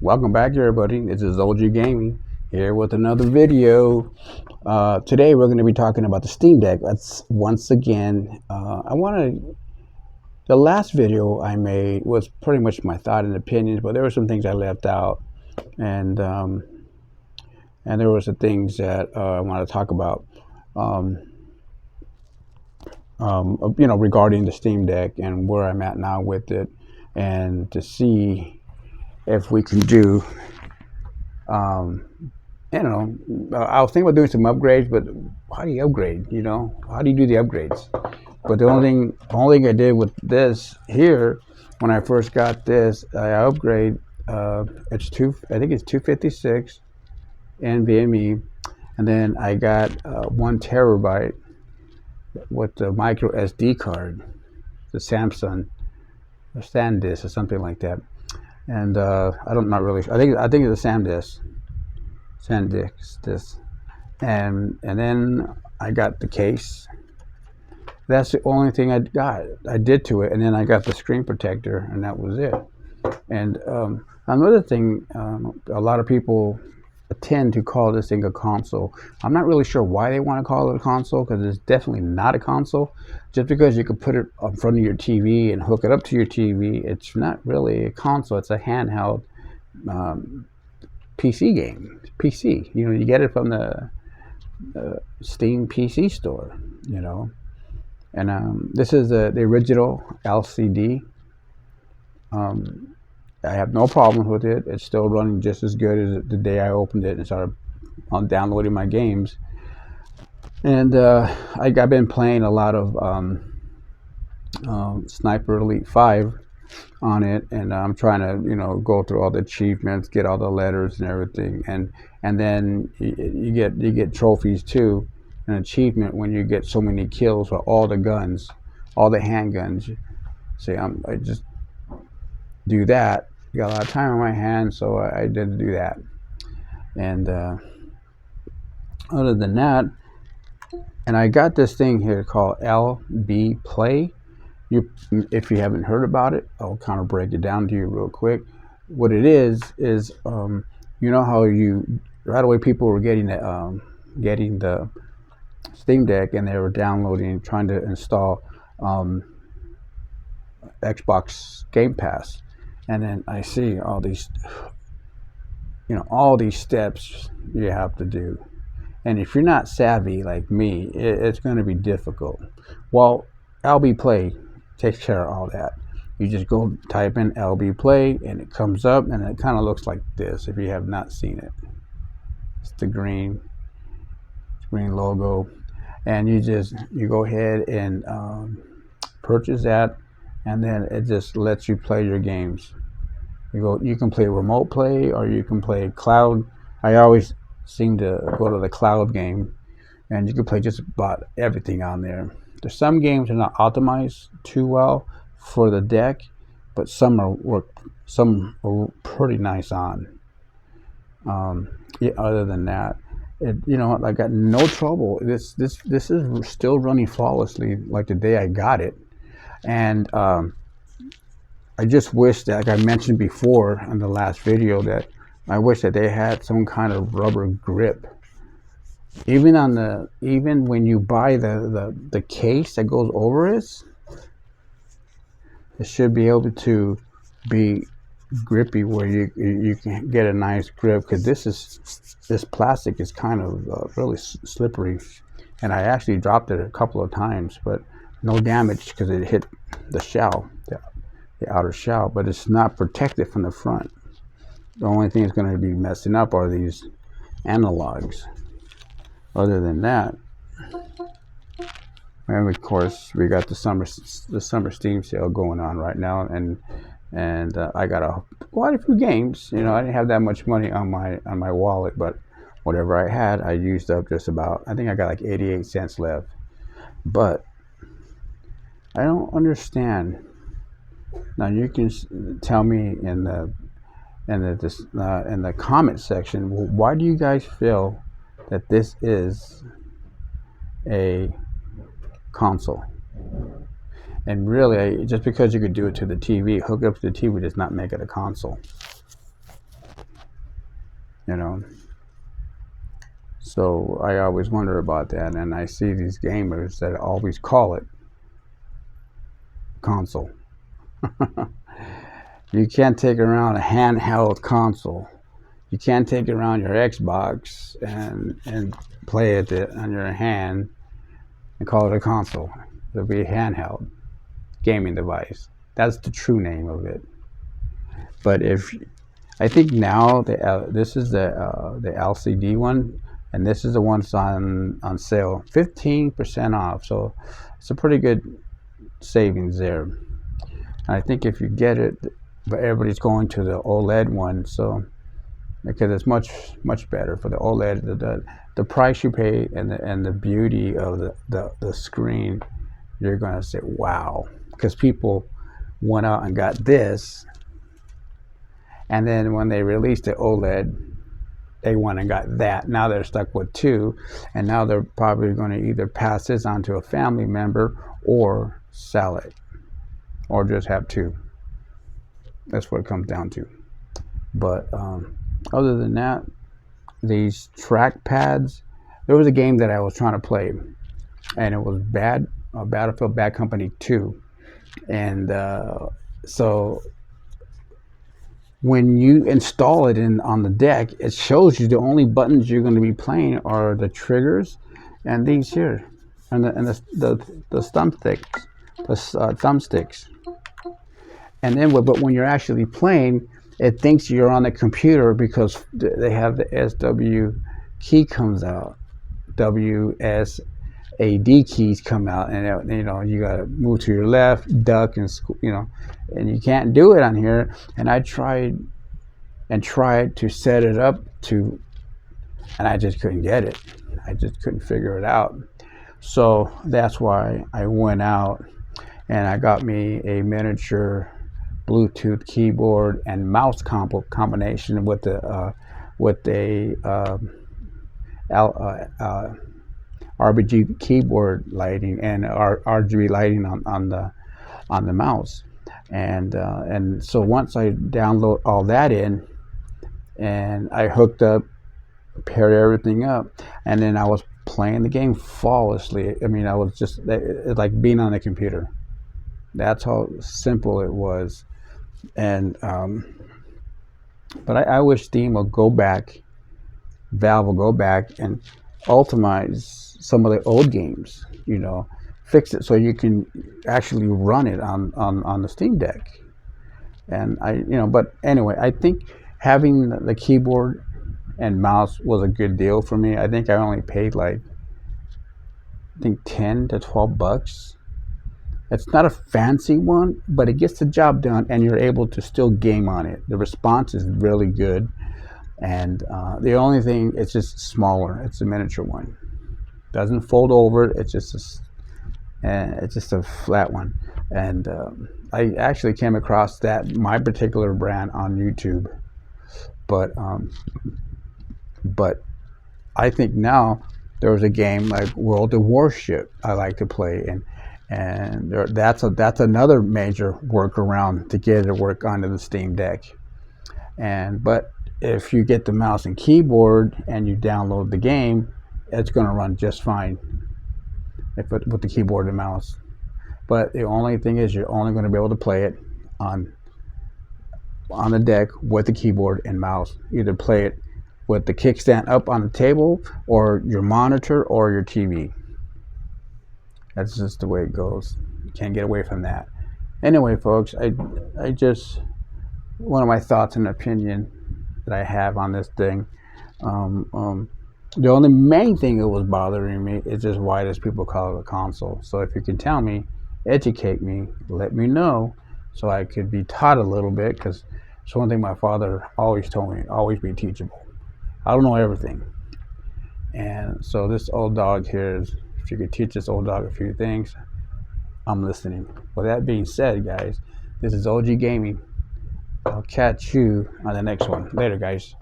Welcome back, everybody. This is OG Gaming here with another video. Today, we're going to be talking about the Steam Deck. That's once again. The last video I made was pretty much my thought and opinions, but there were some things I left out, and there were some things that I want to talk about. Regarding the Steam Deck and where I'm at now with it, and to see if we can do. I was thinking about doing some upgrades, but how do you upgrade? How do you do the upgrades? But the only thing I did with this here, when I first got this, I upgrade. I think it's 256 NVMe, and then I got 1 TB with the micro SD card, the Samsung or SanDisk or something like that. And I'm not really sure. I think it's a SanDisk, and then I got the case. That's the only thing I did to it, and then I got the screen protector, and that was it. And another thing, a lot of people tend to call this thing a console. I'm not really sure why they want to call it a console, because it's definitely not a console. Just because you could put it in front of your TV and hook it up to your TV, it's not really a console. It's a handheld PC game. PC. You get it from the Steam PC store. And this is the original LCD. I have no problems with it. It's still running just as good as the day I opened it and started downloading my games. And I've been playing a lot of Sniper Elite 5 on it, and I'm trying to go through all the achievements, get all the letters and everything, and then you get trophies too, an achievement when you get so many kills with all the guns, all the handguns. See, I just do that. Got a lot of time on my hands, so I did do that. And other than that, and I got this thing here called LB Play. If you haven't heard about it, I'll kind of break it down to you real quick. What it is how right away people were getting the Steam Deck, and they were downloading, trying to install Xbox Game Pass. And then I see all these steps you have to do. And if you're not savvy like me, it's going to be difficult. Well, LB Play takes care of all that. You just go type in LB Play, and it comes up, and it kind of looks like this if you have not seen it. It's the green logo. And you go ahead and purchase that, and then it just lets you play your games. You can play remote play, or you can play cloud. I always seem to go to the cloud game, and you can play just about everything on there. There's some games that are not optimized too well for the deck, but some are pretty nice on. Other than that, I got no trouble. This is still running flawlessly like the day I got it. And I just wish that, like I mentioned before in the last video, that I wish that they had some kind of rubber grip. Even when you buy the case that goes over it should be able to be grippy, where you can get a nice grip, because this plastic is kind of really slippery, and I actually dropped it a couple of times, but no damage because it hit the shell, the outer shell, but it's not protected from the front. The only thing that's going to be messing up are these analogs. Other than that, and of course we got the summer Steam sale going on right now, and I got quite a few games. I didn't have that much money on my wallet, but whatever I had, I used up just about. I think I got like 88 cents left. But I don't understand. Now you can tell me in the comment section, why do you guys feel that this is a console? And really, just because you could do it to the TV, hook it up to the TV, does not make it a console. you know. So I always wonder about that, and I see these gamers that always call it console. You can't take around a handheld console. You can't take around your Xbox and play it on your hand and call it a console. It'll be a handheld gaming device. That's the true name of it. But if I think now this is the LCD one, and this is the one that's on sale, 15% off. So it's a pretty good savings there. And I think if you get it, but everybody's going to the OLED one, so because it's much better for the OLED. The price you pay and the beauty of the screen, you're gonna say wow, because people went out and got this, and then when they released the OLED, they went and got that. Now they're stuck with two, and now they're probably going to either pass this on to a family member or sell it, or just have two. That's what it comes down to. But other than that, these track pads, there was a game that I was trying to play, and it was Battlefield Bad Company 2. And so when you install it on the deck, it shows you the only buttons you're going to be playing are the triggers and these here, and the thumbsticks. And then, but when you're actually playing, it thinks you're on the computer because they have the SW key comes out, WSAD keys come out, and you got to move to your left, duck, and and you can't do it on here. And I tried to set it up and I just couldn't get it. I just couldn't figure it out. So that's why I went out and I got me a miniature Bluetooth keyboard and mouse combination with a RGB keyboard lighting and RGB lighting on the mouse, and so once I download all that in, and I hooked up, paired everything up, and then I was playing the game flawlessly. I mean, I was just like being on the computer. That's how simple it was. And but I wish Steam will go back, Valve will go back and optimize some of the old games, fix it so you can actually run it on the Steam Deck. And but anyway, I think having the keyboard and mouse was a good deal for me. I think I only paid like 10 to 12 bucks. It's not a fancy one, but it gets the job done, and you're able to still game on it. The response is really good, and the only thing, it's just smaller. It's a miniature one. Doesn't fold over. It's just a flat one. And I actually came across my particular brand on YouTube, but I think now there's a game like World of Warship I like to play, and that's another major workaround to get it to work onto the Steam Deck. But if you get the mouse and keyboard and you download the game, it's going to run just fine with the keyboard and mouse. But the only thing is, you're only going to be able to play it on the deck with the keyboard and mouse. Either play it with the kickstand up on the table, or your monitor, or your TV. That's just the way it goes. You can't get away from that. Anyway, folks, I just, one of my thoughts and opinion that I have on this thing. The only main thing that was bothering me is just why does people call it a console? So if you can tell me, educate me, let me know, so I could be taught a little bit, because it's one thing my father always told me, always be teachable. I don't know everything. And so this old dog here is, if you could teach this old dog a few things, I'm listening. With that being said, guys, this is OG Gaming. I'll catch you on the next one. Later, guys.